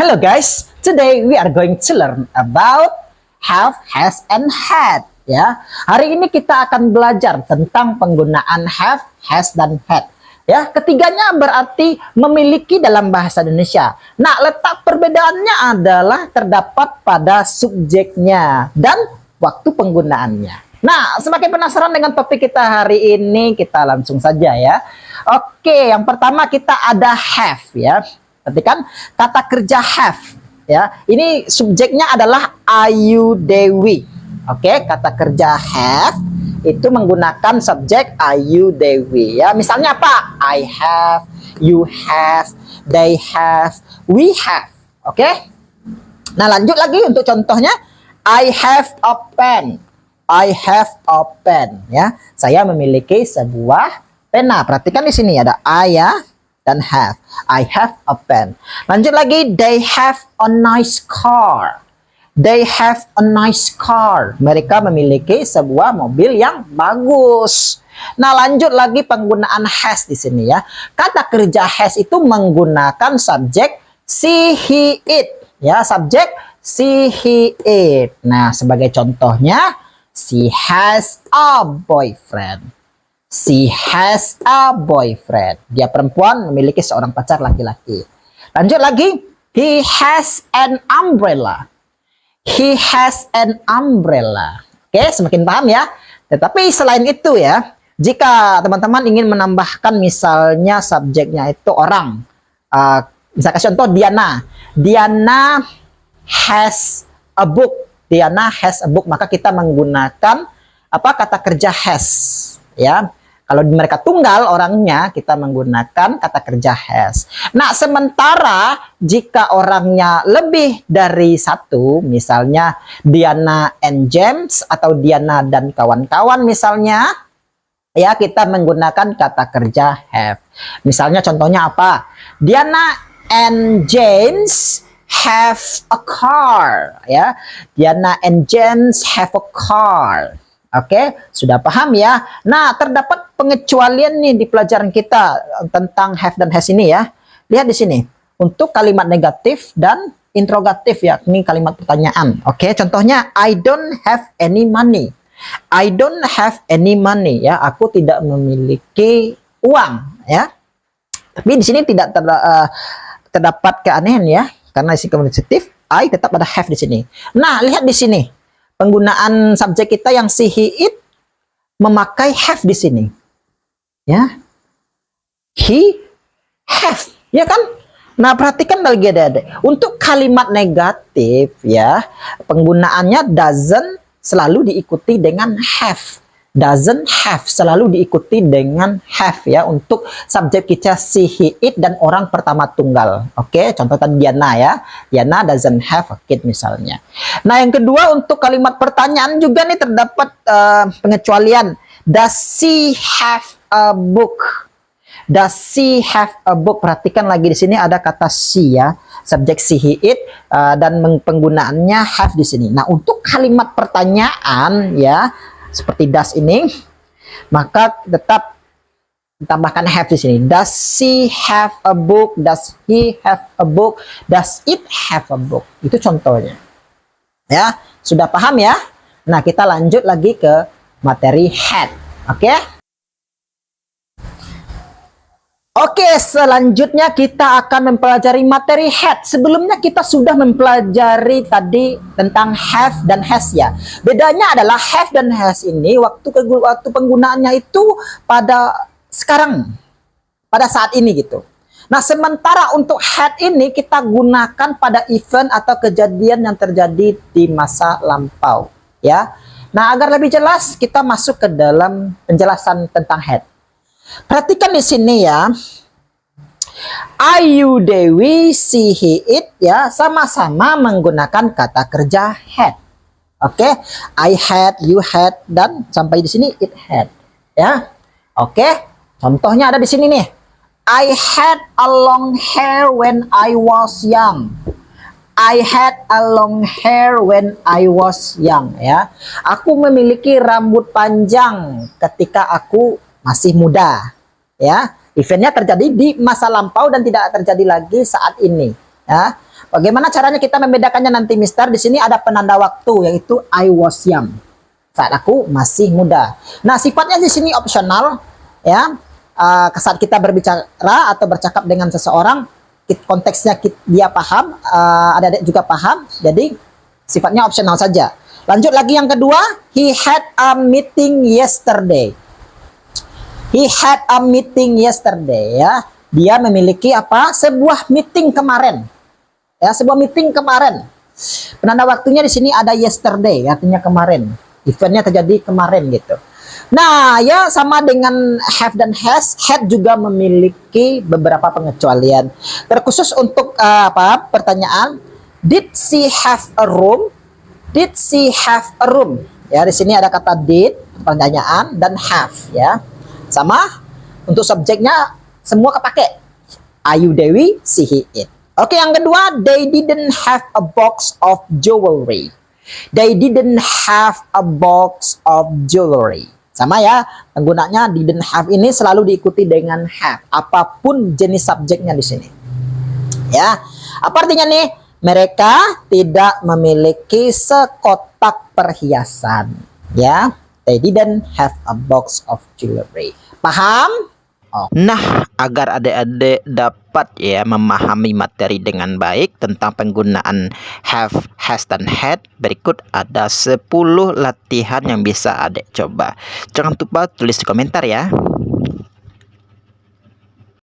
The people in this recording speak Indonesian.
Hello guys, today we are going to learn about have, has, and had. Ya, hari ini kita akan belajar tentang penggunaan have, has, dan had. Ya, ketiganya berarti memiliki dalam bahasa Indonesia. Nah, letak perbedaannya adalah terdapat pada subjeknya dan waktu penggunaannya. Nah, semakin penasaran dengan topik kita hari ini, kita langsung saja ya. Oke, yang pertama kita ada have ya. Perhatikan kata kerja have ya. Ini subjeknya adalah Ayu Dewi. Oke, kata kerja have itu menggunakan subjek Ayu Dewi ya. Misalnya apa? I have, you have, they have, we have. Oke. Nah, lanjut lagi untuk contohnya. I have a pen. I have a pen ya. Saya memiliki sebuah pena. Perhatikan di sini ada I ya dan have. I have a pen. Lanjut lagi, they have a nice car. They have a nice car. Mereka memiliki sebuah mobil yang bagus. Nah, lanjut lagi penggunaan has di sini ya. Kata kerja has itu menggunakan subjek she, he, it. Ya, subjek she, he, it. Nah, sebagai contohnya, she has a boyfriend. She has a boyfriend. Dia perempuan memiliki seorang pacar laki-laki. Lanjut lagi. He has an umbrella. He has an umbrella. Oke, semakin paham ya. Tetapi selain itu ya, jika teman-teman ingin menambahkan misalnya subjeknya itu orang. Misalkan contoh Diana. Diana has a book. Diana has a book. Maka kita menggunakan kata kerja has. Ya. Kalau mereka tunggal orangnya, kita menggunakan kata kerja has. Nah, sementara jika orangnya lebih dari satu, misalnya Diana and James atau Diana dan kawan-kawan misalnya, ya kita menggunakan kata kerja have. Misalnya contohnya apa? Diana and James have a car, ya. Diana and James have a car. Oke, sudah paham ya? Nah, terdapat pengecualian nih di pelajaran kita tentang have dan has ini ya. Lihat di sini. Untuk kalimat negatif dan interrogatif ya. Ini kalimat pertanyaan. Oke, contohnya I don't have any money. I don't have any money ya. Aku tidak memiliki uang ya. Tapi di sini tidak terdapat keanehan ya. Karena isi konsekutif I tetap ada have di sini. Nah, lihat di sini. Penggunaan subjek kita yang she, he, it memakai have di sini. Ya. He, have. Ya kan? Nah, perhatikan lagi adik-adik. Untuk kalimat negatif ya, penggunaannya doesn't selalu diikuti dengan have. Doesn't have selalu diikuti dengan have ya untuk subjek kita she, he, it dan orang pertama tunggal. Oke, contoh tadi Diana ya. Diana doesn't have a kid misalnya. Nah, yang kedua untuk kalimat pertanyaan juga nih terdapat pengecualian. Does she have a book? Does she have a book? Perhatikan lagi di sini ada kata she ya. Subjek she, he, it dan penggunaannya have di sini. Nah, untuk kalimat pertanyaan ya seperti does ini, maka tetap ditambahkan have di sini. Does she have a book? Does he have a book? Does it have a book? Itu contohnya. Ya, sudah paham ya? Nah, kita lanjut lagi ke materi had. Oke? Oke, selanjutnya kita akan mempelajari materi had. Sebelumnya kita sudah mempelajari tadi tentang have dan has ya. Bedanya adalah have dan has ini waktu penggunaannya itu pada sekarang, pada saat ini gitu. Nah, sementara untuk had ini kita gunakan pada event atau kejadian yang terjadi di masa lampau ya. Nah, agar lebih jelas kita masuk ke dalam penjelasan tentang had. Perhatikan di sini ya. Ayu Dewi, she, he, it ya sama-sama menggunakan kata kerja had. Oke, I had, you had dan sampai di sini it had ya. Oke, contohnya ada di sini nih. I had a long hair when I was young. I had a long hair when I was young ya. Aku memiliki rambut panjang ketika aku masih muda ya. Eventnya terjadi di masa lampau dan tidak terjadi lagi saat ini ya. Bagaimana caranya kita membedakannya nanti, Mister? Di sini ada penanda waktu, yaitu I was young. Saat aku masih muda. Nah, sifatnya di sini opsional, ya. Saat kita berbicara atau bercakap dengan seseorang, konteksnya dia paham, adik-adik juga paham, jadi sifatnya opsional saja. Lanjut lagi yang kedua, he had a meeting yesterday. He had a meeting yesterday, ya. Dia memiliki apa? Sebuah meeting kemarin. Ya, sebuah meeting kemarin. Penanda waktunya di sini ada yesterday, artinya kemarin. Eventnya terjadi kemarin gitu. Nah, ya sama dengan have dan has, had juga memiliki beberapa pengecualian. Terkhusus untuk pertanyaan, did she have a room? Did she have a room? Ya, di sini ada kata did, pertanyaan, dan have, ya. Sama untuk subjeknya semua kepake. Ayu, Dewi, she, he, it. Oke, yang kedua, they didn't have a box of jewelry. They didn't have a box of jewelry. Sama ya, penggunanya didn't have ini selalu diikuti dengan have. Apapun jenis subjeknya di sini. Ya, apa artinya nih? Mereka tidak memiliki sekotak perhiasan. Ya, they didn't have a box of jewelry. Paham? Nah, agar adik-adik dapat ya memahami materi dengan baik tentang penggunaan have, has, dan had, berikut ada 10 latihan yang bisa adik coba. Jangan lupa tulis di komentar ya.